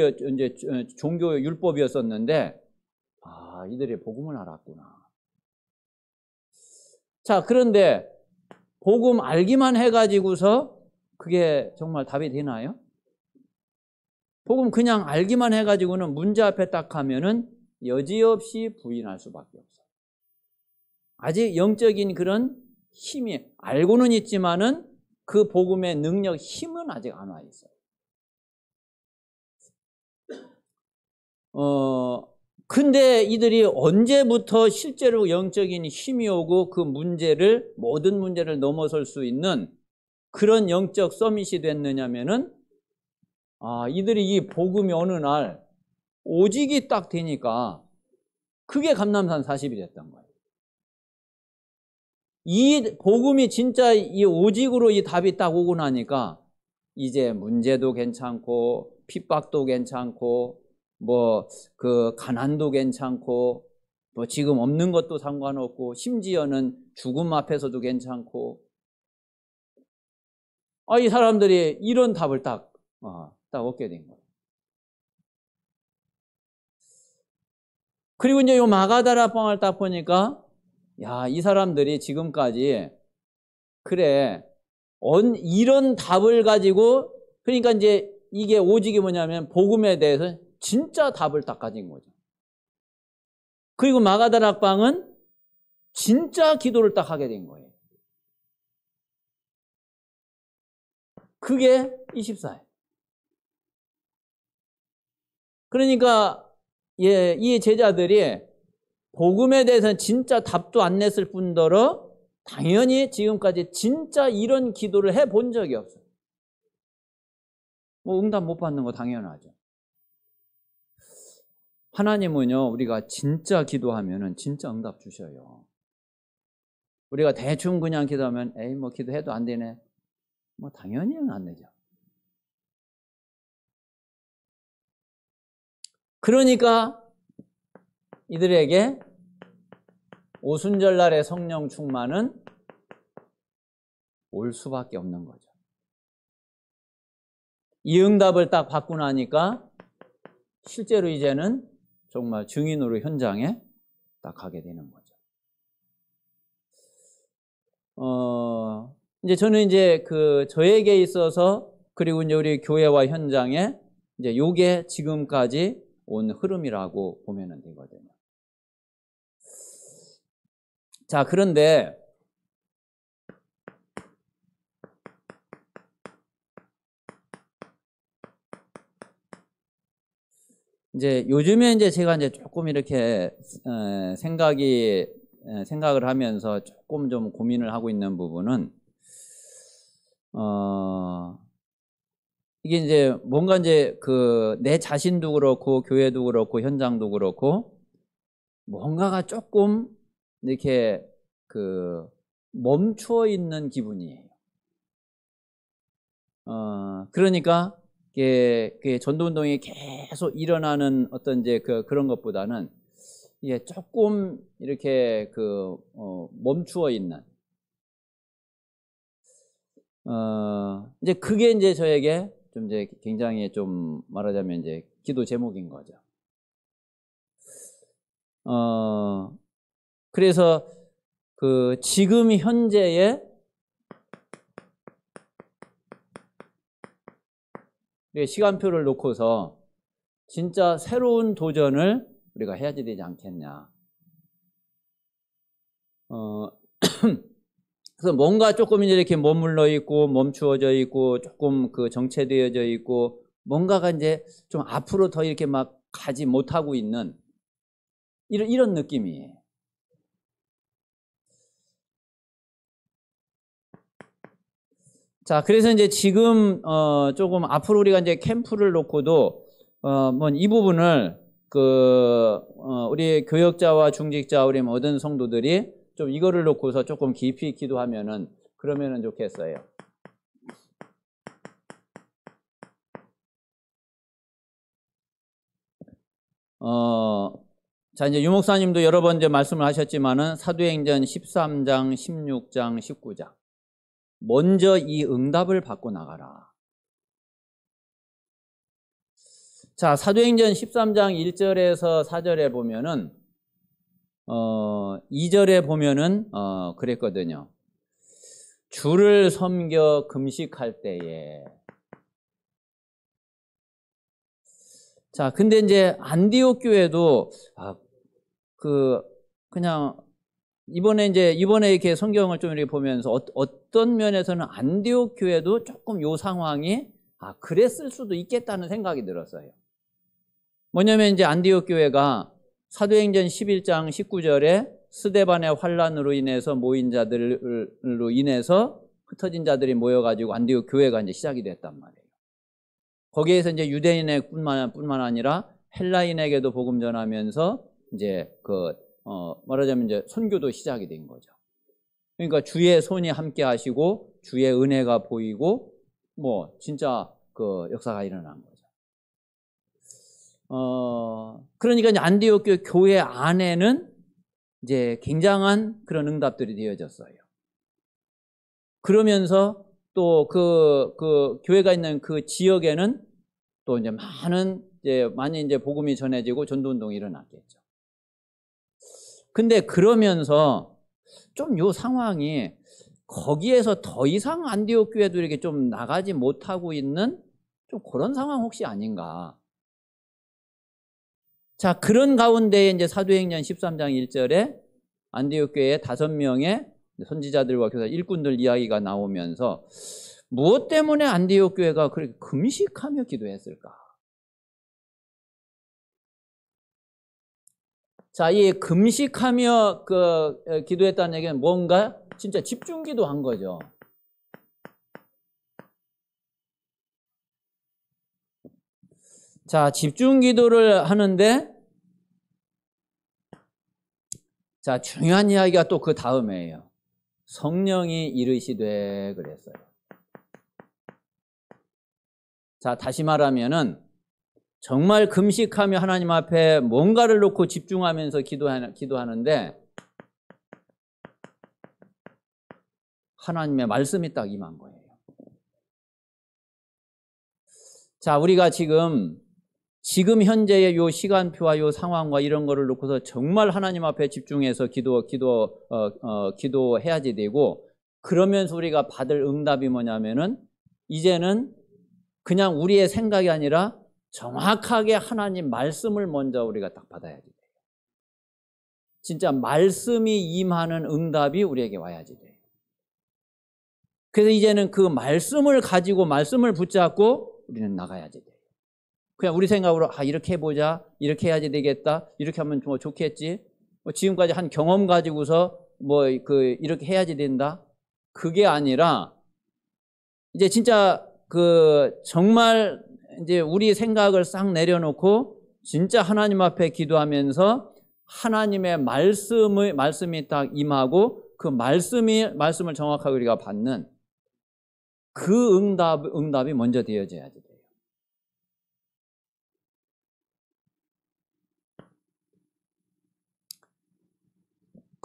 율법이었었는데, 이들이 복음을 알았구나. 자, 그런데 복음 알기만 해가지고서 그게 정말 답이 되나요? 복음 그냥 알기만 해가지고는 문제 앞에 딱 하면은 여지없이 부인할 수밖에 없어요. 아직 영적인 그런 힘이 알고는 있지만은 그 복음의 능력, 힘은 아직 안 와 있어요. 근데 이들이 언제부터 실제로 영적인 힘이 오고 그 모든 문제를 넘어설 수 있는 그런 영적 서밋이 됐느냐면은, 이들이 이 복음이 어느 날 오직이 딱 되니까 그게 감람산 40이 됐던 거예요. 이 복음이 진짜 이 오직으로 이 답이 딱 오고 나니까 이제 문제도 괜찮고 핍박도 괜찮고 그 가난도 괜찮고 지금 없는 것도 상관없고 심지어는 죽음 앞에서도 괜찮고, 이 사람들이 이런 답을 딱 얻게 된 거예요. 그리고 이제 요 마가다라 방을 딱 보니까, 이 사람들이 지금까지, 그래, 이런 답을 가지고, 그러니까 이제 이게 오직이 뭐냐면 복음에 대해서 진짜 답을 딱 가진 거죠. 그리고 마가다락 방은 진짜 기도를 딱 하게 된 거예요. 그게 24예요. 그러니까 이 제자들이 복음에 대해서는 진짜 답도 안 냈을 뿐더러 당연히 지금까지 진짜 이런 기도를 해본 적이 없어요. 응답 못 받는 거 당연하죠. 하나님은요, 우리가 진짜 기도하면은 진짜 응답 주셔요. 우리가 대충 그냥 기도하면, 기도해도 안 되네. 당연히 안 되죠. 그러니까 이들에게 오순절날의 성령 충만은 올 수밖에 없는 거죠. 이 응답을 딱 받고 나니까 실제로 이제는 정말 증인으로 현장에 딱 가게 되는 거죠. 이제 저는 이제 저에게 있어서, 그리고 이제 우리 교회와 현장에 이제 요게 지금까지 온 흐름이라고 보면 되거든요. 자, 그런데 이제 요즘에 이제 제가 이제 조금 이렇게 생각을 하면서 조금 좀 고민을 하고 있는 부분은, 이게 이제 뭔가 이제 내 자신도 그렇고 교회도 그렇고 현장도 그렇고 뭔가가 조금 이렇게 멈추어 있는 기분이에요. 그러니까 전도운동이 계속 일어나는 어떤 이제 그런 것보다는 이게 조금 이렇게 멈추어 있는, 이제 그게 이제 저에게 좀 이제 굉장히 좀 말하자면 이제 기도 제목인 거죠. 그래서 지금 현재의 시간표를 놓고서 진짜 새로운 도전을 우리가 해야 되지 않겠냐. 그래서 뭔가 조금 이렇게 머물러 있고 멈추어져 있고 조금 정체되어져 있고 뭔가가 이제 좀 앞으로 더 이렇게 막 가지 못하고 있는 이런 느낌이에요. 자, 그래서 이제 지금 조금 앞으로 우리가 이제 캠프를 놓고도 뭐 이 부분을 우리 교역자와 중직자 우리 모든 성도들이 좀 이거를 놓고서 조금 깊이 기도하면은 그러면은 좋겠어요. 자, 이제 유 목사님도 여러 번 이제 말씀을 하셨지만은 사도행전 13장, 16장, 19장. 먼저 이 응답을 받고 나가라. 자, 사도행전 13장 1절에서 4절에 보면은 2절에 보면은 그랬거든요. 주를 섬겨 금식할 때에. 자, 근데 이제 안디옥 교회도 그냥 이번에 이렇게 성경을 좀 이렇게 보면서 어떤 면에서는 안디옥 교회도 조금 요 상황이 그랬을 수도 있겠다는 생각이 들었어요. 뭐냐면 이제 안디옥 교회가 사도행전 11장 19절에 스데반의 환란으로 인해서 모인 자들로 인해서 흩어진 자들이 모여가지고 안디옥 교회가 이제 시작이 됐단 말이에요. 거기에서 이제 유대인뿐만 아니라 헬라인에게도 복음 전하면서 이제 말하자면 이제 선교도 시작이 된 거죠. 그러니까 주의 손이 함께 하시고 주의 은혜가 보이고 뭐 진짜 역사가 일어난 거죠. 그러니까 이제 안디옥 교회 안에는 이제 굉장한 그런 응답들이 되어졌어요. 그러면서 또 교회가 있는 그 지역에는 또 이제 많이 이제 복음이 전해지고 전도운동이 일어났겠죠. 근데 그러면서 좀 요 상황이 거기에서 더 이상 안디옥 교회도 이렇게 좀 나가지 못하고 있는 좀 그런 상황 혹시 아닌가. 자, 그런 가운데에 이제 사도행전 13장 1절에 안디옥 교회에 5명의 선지자들과 교사 일꾼들 이야기가 나오면서 무엇 때문에 안디옥 교회가 그렇게 금식하며 기도했을까? 자, 이 금식하며 기도했다는 얘기는 뭔가 진짜 집중 기도한 거죠. 자, 집중 기도를 하는데, 자, 중요한 이야기가 또 그 다음에요. 성령이 이르시되 그랬어요. 자, 다시 말하면은 정말 금식하며 하나님 앞에 뭔가를 놓고 집중하면서 기도하는데 하나님의 말씀이 딱 임한 거예요. 자, 우리가 지금 현재의 요 시간표와 요 상황과 이런 거를 놓고서 정말 하나님 앞에 집중해서 기도해야지 되고, 그러면서 우리가 받을 응답이 뭐냐면은 이제는 그냥 우리의 생각이 아니라 정확하게 하나님 말씀을 먼저 우리가 딱 받아야지 돼요. 진짜 말씀이 임하는 응답이 우리에게 와야지 돼요. 그래서 이제는 그 말씀을 가지고 말씀을 붙잡고 우리는 나가야지 돼요. 그냥 우리 생각으로 이렇게 해보자, 이렇게 해야지 되겠다, 이렇게 하면 뭐 좋겠지, 지금까지 한 경험 가지고서 이렇게 해야지 된다, 그게 아니라 이제 진짜 정말 이제 우리 생각을 싹 내려놓고 진짜 하나님 앞에 기도하면서 하나님의 말씀이 딱 임하고 그 말씀을 정확하게 우리가 받는 그 응답이 먼저 되어져야지 돼요.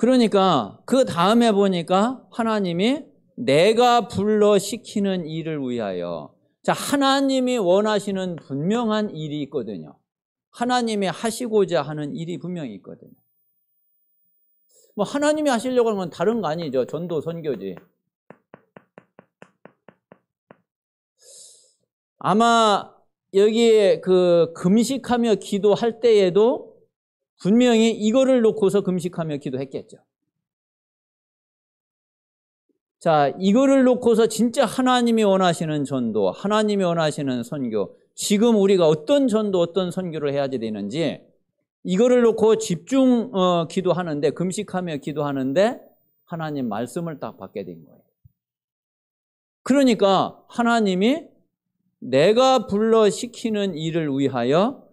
그러니까 그 다음에 보니까 하나님이 내가 불러 시키는 일을 위하여. 자, 하나님이 원하시는 분명한 일이 있거든요. 하나님이 하시고자 하는 일이 분명히 있거든요. 뭐 하나님이 하시려고 하는 건 다른 거 아니죠. 전도 선교지. 아마 여기에 그 금식하며 기도할 때에도 분명히 이거를 놓고서 금식하며 기도했겠죠. 자, 이거를 놓고서 진짜 하나님이 원하시는 전도, 하나님이 원하시는 선교, 지금 우리가 어떤 전도, 어떤 선교를 해야 되는지 이거를 놓고 집중 기도하는데, 금식하며 기도하는데 하나님 말씀을 딱 받게 된 거예요. 그러니까 하나님이 내가 불러 시키는 일을 위하여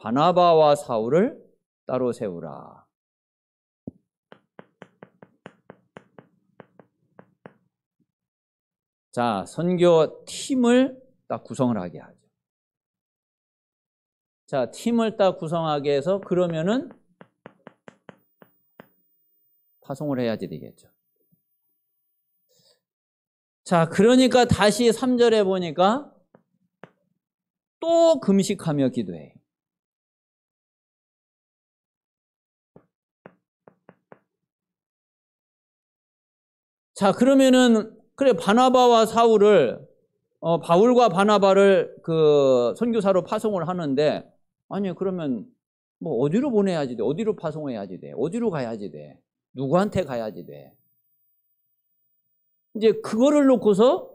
바나바와 사울을 따로 세우라. 자, 선교 팀을 딱 구성을 하게 하죠. 자, 팀을 딱 구성하게 해서 그러면은 파송을 해야지 되겠죠. 자, 그러니까 다시 3절에 보니까 또 금식하며 기도해. 자, 그러면은 그래, 바나바와 사울을 바울과 바나바를 그 선교사로 파송을 하는데, 아니 그러면 뭐 어디로 보내야지 돼? 어디로 파송해야지 돼? 어디로 가야지 돼? 누구한테 가야지 돼? 이제 그거를 놓고서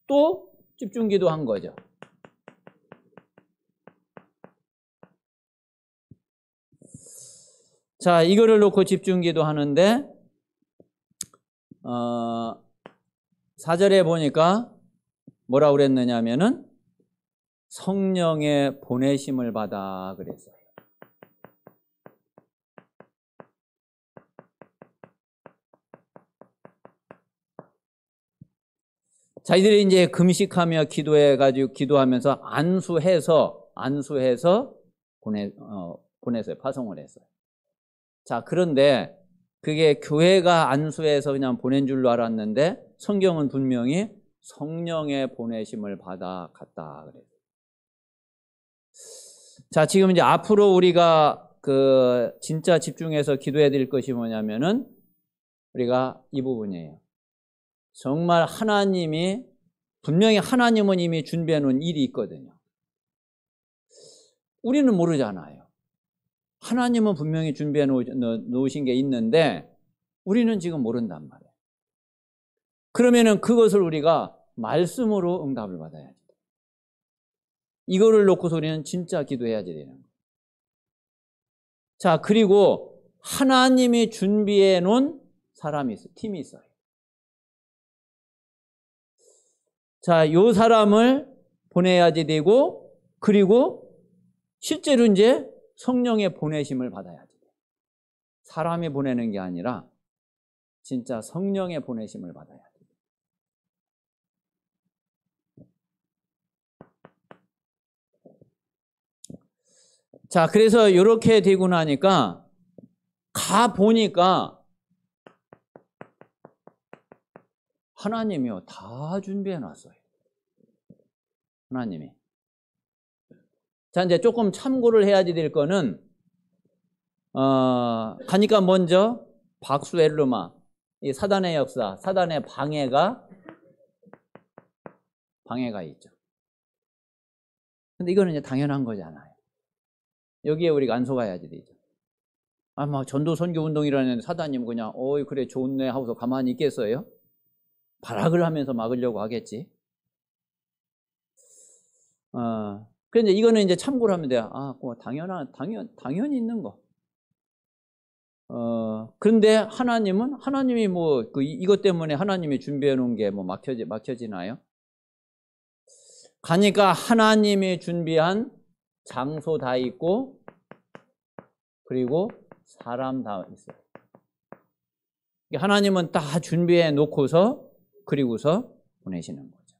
또 집중 기도한 거죠. 자, 이거를 놓고 집중 기도하는데 4절에 보니까 뭐라고 그랬느냐면은 성령의 보내심을 받아 그랬어요. 자, 이들이 이제 금식하며 기도하면서 안수해서 보냈어요. 파송을 했어요. 자, 그런데 그게 교회가 안수해서 그냥 보낸 줄로 알았는데 성경은 분명히 성령의 보내심을 받아 갔다 그래요. 자, 지금 이제 앞으로 우리가 그 진짜 집중해서 기도해야 될 것이 뭐냐면은 우리가 이 부분이에요. 정말 분명히 하나님은 이미 준비해 놓은 일이 있거든요. 우리는 모르잖아요. 하나님은 분명히 준비해 놓으신 게 있는데 우리는 지금 모른단 말이에요. 그러면은 그것을 우리가 말씀으로 응답을 받아야지. 이거를 놓고서 우리는 진짜 기도해야지 되는 거예요. 자, 그리고 하나님이 준비해 놓은 사람이 있어요. 팀이 있어요. 자, 요 사람을 보내야지 되고, 그리고 실제로 이제 성령의 보내심을 받아야지 돼요. 사람이 보내는 게 아니라 진짜 성령의 보내심을 받아야 돼요. 자, 그래서 이렇게 되고 나니까 가보니까 하나님이요 다 준비해 놨어요. 하나님이. 자, 이제 조금 참고를 해야지 될 거는 가니까 먼저 박수엘루마, 이 사단의 역사, 사단의 방해가 있죠. 근데 이거는 이제 당연한 거잖아요. 여기에 우리가 안 속아야지 되죠. 막 전도 선교 운동이라는 사단님 그냥 어이 그래 좋네 하고서 가만히 있겠어요? 발악을 하면서 막으려고 하겠지. 그런데 이거는 이제 참고를 하면 돼요. 당연히 있는 거. 그런데 하나님이 뭐 이것 때문에 하나님이 준비해 놓은 게 뭐 막혀지나요? 가니까 하나님이 준비한 장소 다 있고 그리고 사람 다 있어요. 하나님은 다 준비해 놓고서 그리고서 보내시는 거죠.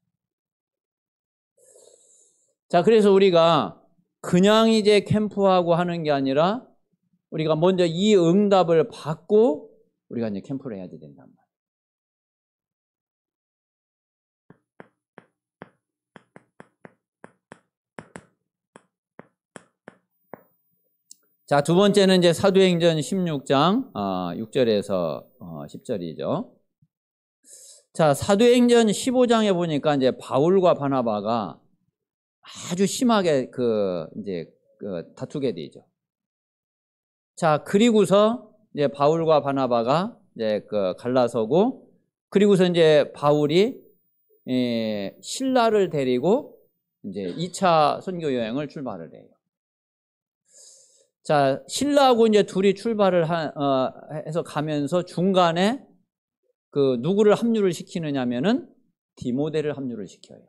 자, 그래서 우리가 그냥 이제 캠프하고 하는 게 아니라 우리가 먼저 이 응답을 받고 우리가 이제 캠프를 해야 된단 말이에요. 자, 두 번째는 이제 사도행전 16장 6절에서 10절이죠. 자, 사도행전 15장에 보니까 이제 바울과 바나바가 아주 심하게 다투게 되죠. 자, 그리고서 이제 바울과 바나바가 이제 갈라서고, 그리고서 이제 바울이 실라를 데리고 이제 2차 선교 여행을 출발을 해요. 자, 신라하고 이제 둘이 출발을 해서 가면서 중간에 누구를 합류를 시키느냐면은 디모데를 합류를 시켜요.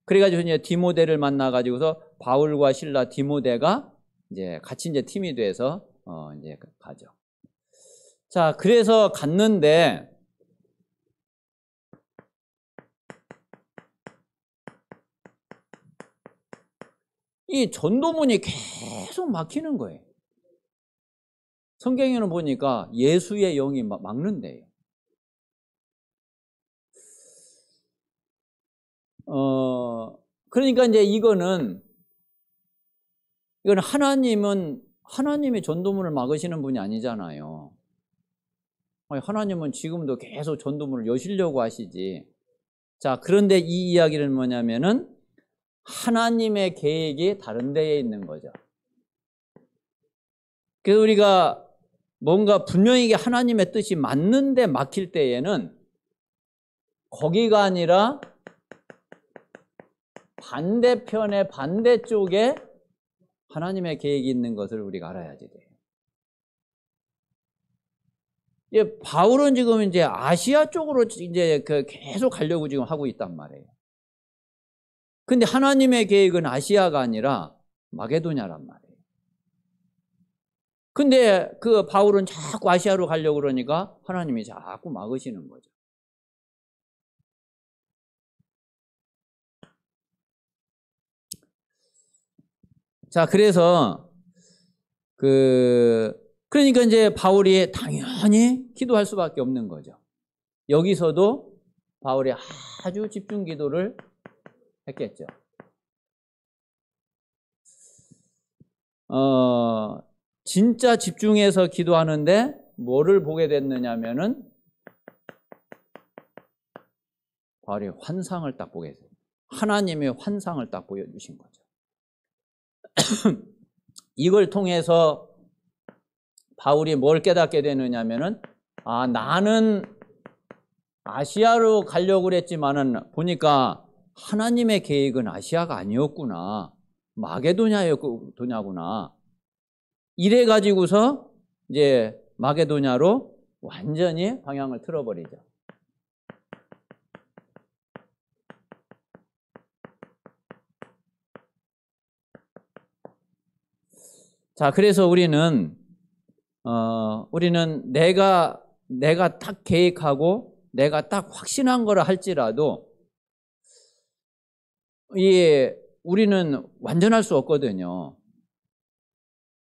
그래가지고 이제 디모데를 만나가지고서 바울과 신라 디모데가 이제 같이 이제 팀이 돼서 이제 가죠. 자, 그래서 갔는데 이 전도문이 계속 막히는 거예요. 성경에는 보니까 예수의 영이 막는데요. 그러니까 이제 이거는 하나님이 전도문을 막으시는 분이 아니잖아요. 하나님은 지금도 계속 전도문을 여시려고 하시지. 자, 그런데 이 이야기는 뭐냐면은 하나님의 계획이 다른 데에 있는 거죠. 그래서 우리가 뭔가 분명히 하나님의 뜻이 맞는데 막힐 때에는 거기가 아니라 반대편의 반대쪽에 하나님의 계획이 있는 것을 우리가 알아야지 돼요. 바울은 지금 이제 아시아 쪽으로 이제 계속 가려고 지금 하고 있단 말이에요. 근데 하나님의 계획은 아시아가 아니라 마게도냐란 말이에요. 근데 바울은 자꾸 아시아로 가려고 그러니까 하나님이 자꾸 막으시는 거죠. 자, 그래서 그러니까 이제 바울이 당연히 기도할 수밖에 없는 거죠. 여기서도 바울이 아주 집중 기도를 했겠죠. 진짜 집중해서 기도하는데 뭐를 보게 됐느냐면은 바울이 환상을 딱 보게 됐어요. 하나님의 환상을 딱 보여주신 거죠. 이걸 통해서 바울이 뭘 깨닫게 되느냐면은 나는 아시아로 가려고 그랬지만은 보니까 하나님의 계획은 아시아가 아니었구나. 마게도냐구나. 이래 가지고서 이제 마게도냐로 완전히 방향을 틀어버리죠. 자, 그래서 우리는 내가 딱 계획하고 내가 딱 확신한 거라 할지라도 우리는 완전할 수 없거든요.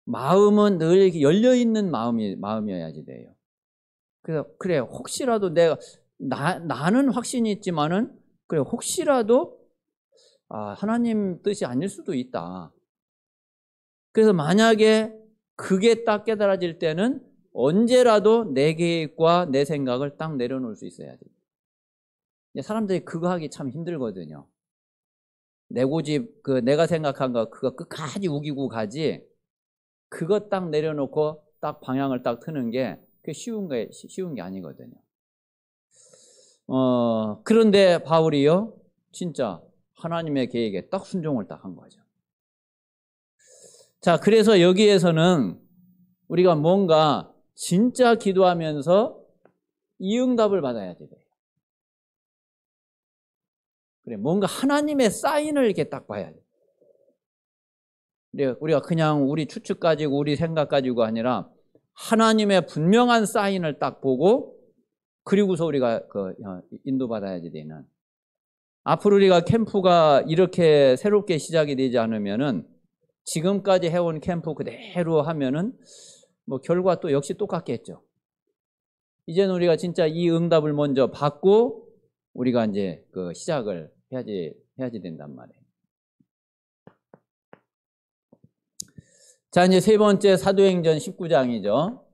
마음은 늘 열려있는 마음이어야지 돼요. 그래서 그래, 혹시라도 나는 확신이 있지만은 그래, 혹시라도 하나님 뜻이 아닐 수도 있다. 그래서 만약에 그게 딱 깨달아질 때는 언제라도 내 계획과 내 생각을 딱 내려놓을 수 있어야 돼요. 사람들이 그거 하기 참 힘들거든요. 내 고집, 내가 생각한 거 그거 끝까지 우기고 가지, 그거 딱 내려놓고 딱 방향을 딱 트는 게 그게 쉬운 게 아니거든요. 그런데 바울이요, 진짜 하나님의 계획에 딱 순종을 딱 한 거죠. 자, 그래서 여기에서는 우리가 뭔가 진짜 기도하면서 이 응답을 받아야 돼요. 그래, 뭔가 하나님의 사인을 이렇게 딱 봐야 돼. 우리가 그냥 우리 추측 가지고 우리 생각 가지고 아니라 하나님의 분명한 사인을 딱 보고 그리고서 우리가 인도받아야지 되는. 앞으로 우리가 캠프가 이렇게 새롭게 시작이 되지 않으면은 지금까지 해온 캠프 그대로 하면은 뭐 결과 또 역시 똑같겠죠. 이제는 우리가 진짜 이 응답을 먼저 받고 우리가 이제 그 시작을 해야지 된단 말이에요. 자, 이제 세 번째 사도행전 19장이죠.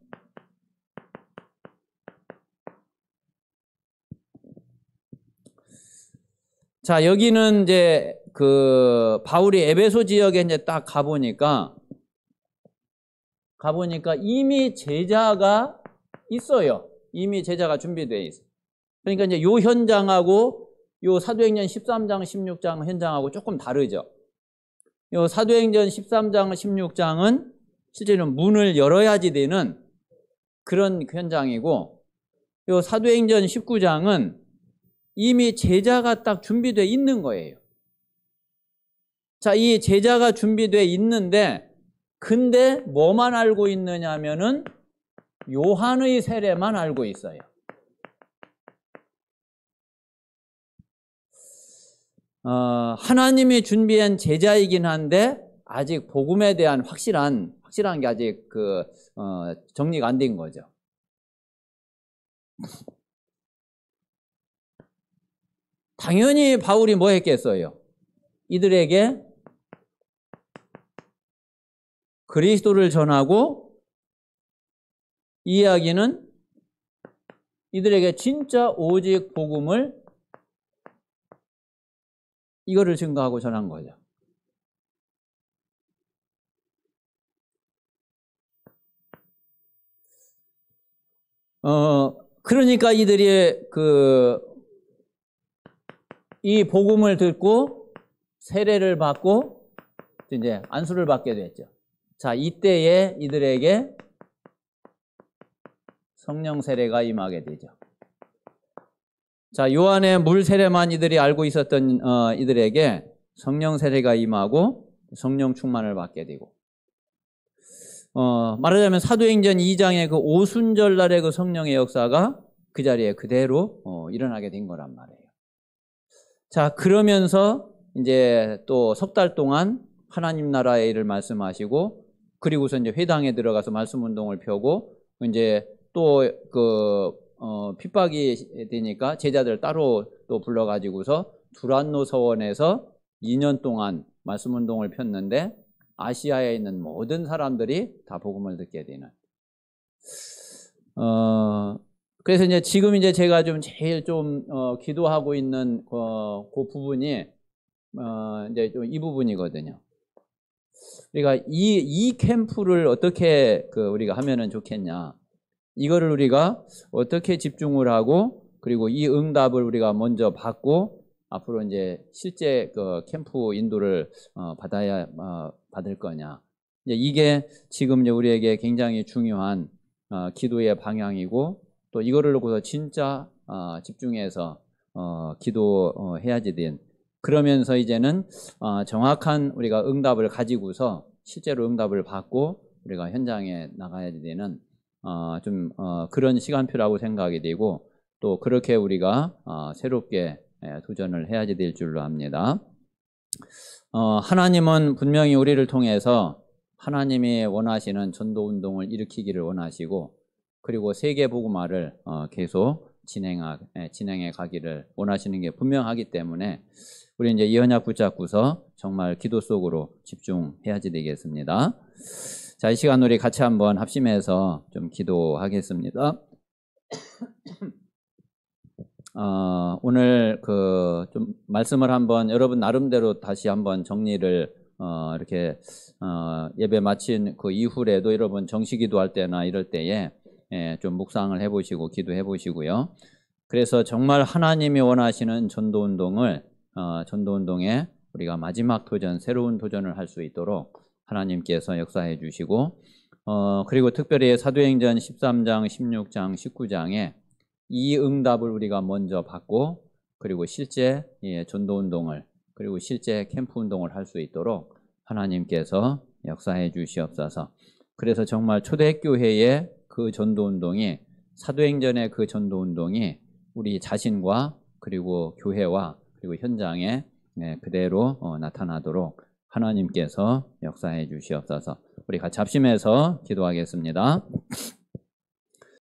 자, 여기는 이제 그 바울이 에베소 지역에 이제 딱 가보니까 이미 제자가 있어요. 이미 제자가 준비되어 있어요. 그러니까 이제 요 현장하고 요 사도행전 13장, 16장 현장하고 조금 다르죠. 요 사도행전 13장, 16장은 실제로 문을 열어야지 되는 그런 현장이고, 요 사도행전 19장은 이미 제자가 딱 준비되어 있는 거예요. 자, 이 제자가 준비되어 있는데, 근데 뭐만 알고 있느냐 하면은 요한의 세례만 알고 있어요. 하나님이 준비한 제자이긴 한데 아직 복음에 대한 확실한 게 아직 정리가 안 된 거죠. 당연히 바울이 뭐 했겠어요? 이들에게 그리스도를 전하고, 이 이야기는 이들에게 진짜 오직 복음을 이거를 증거하고 전한 거죠. 그러니까 이들이 이 복음을 듣고 세례를 받고 이제 안수를 받게 됐죠. 자, 이때에 이들에게 성령 세례가 임하게 되죠. 자, 요한의 물 세례만 이들이 알고 있었던 이들에게 성령 세례가 임하고 성령 충만을 받게 되고, 말하자면 사도행전 2장의 그 오순절 날의 그 성령의 역사가 그 자리에 그대로 일어나게 된 거란 말이에요. 자, 그러면서 이제 또 석 달 동안 하나님 나라의 일을 말씀하시고, 그리고서 이제 회당에 들어가서 말씀 운동을 펴고, 이제 또 핍박이 되니까 제자들 따로 또 불러가지고서 두란노 서원에서 2년 동안 말씀 운동을 폈는데, 아시아에 있는 모든 사람들이 다 복음을 듣게 되는. 그래서 이제 지금 이제 제가 좀 제일 좀 기도하고 있는 그 부분이 이제 좀 이 부분이거든요. 우리가 이 캠프를 어떻게 우리가 하면은 좋겠냐. 이거를 우리가 어떻게 집중을 하고, 그리고 이 응답을 우리가 먼저 받고 앞으로 이제 실제 그 캠프 인도를 받을 거냐. 이제 이게 지금 이제 우리에게 굉장히 중요한 기도의 방향이고, 또 이거를 놓고서 진짜 집중해서 기도해야지 된. 그러면서 이제는 정확한 우리가 응답을 가지고서 실제로 응답을 받고 우리가 현장에 나가야 되는 그런 시간표라고 생각이 되고, 또 그렇게 우리가 새롭게 도전을 해야지 될 줄로 압니다. 하나님은 분명히 우리를 통해서 하나님이 원하시는 전도 운동을 일으키기를 원하시고, 그리고 세계 복음화를 계속 진행해 가기를 원하시는 게 분명하기 때문에 우리 이제 이 언약 붙잡고서 정말 기도 속으로 집중해야지 되겠습니다. 자, 이 시간 우리 같이 한번 합심해서 좀 기도하겠습니다. 오늘 좀 말씀을 한번 여러분 나름대로 다시 한번 정리를 이렇게 예배 마친 그 이후에도 여러분 정시 기도할 때나 이럴 때에 좀 묵상을 해보시고 기도해 보시고요. 그래서 정말 하나님이 원하시는 전도운동에 우리가 마지막 도전, 새로운 도전을 할 수 있도록 하나님께서 역사해 주시고, 그리고 특별히 사도행전 13장, 16장, 19장에 이 응답을 우리가 먼저 받고, 그리고 실제 전도운동을, 그리고 실제 캠프 운동을 할 수 있도록 하나님께서 역사해 주시옵소서. 그래서 정말 초대교회의 그 전도운동이, 사도행전의 그 전도운동이 우리 자신과 그리고 교회와 그리고 현장에 그대로 나타나도록 하나님께서 역사해 주시옵소서. 우리 같이 합심해서 기도하겠습니다.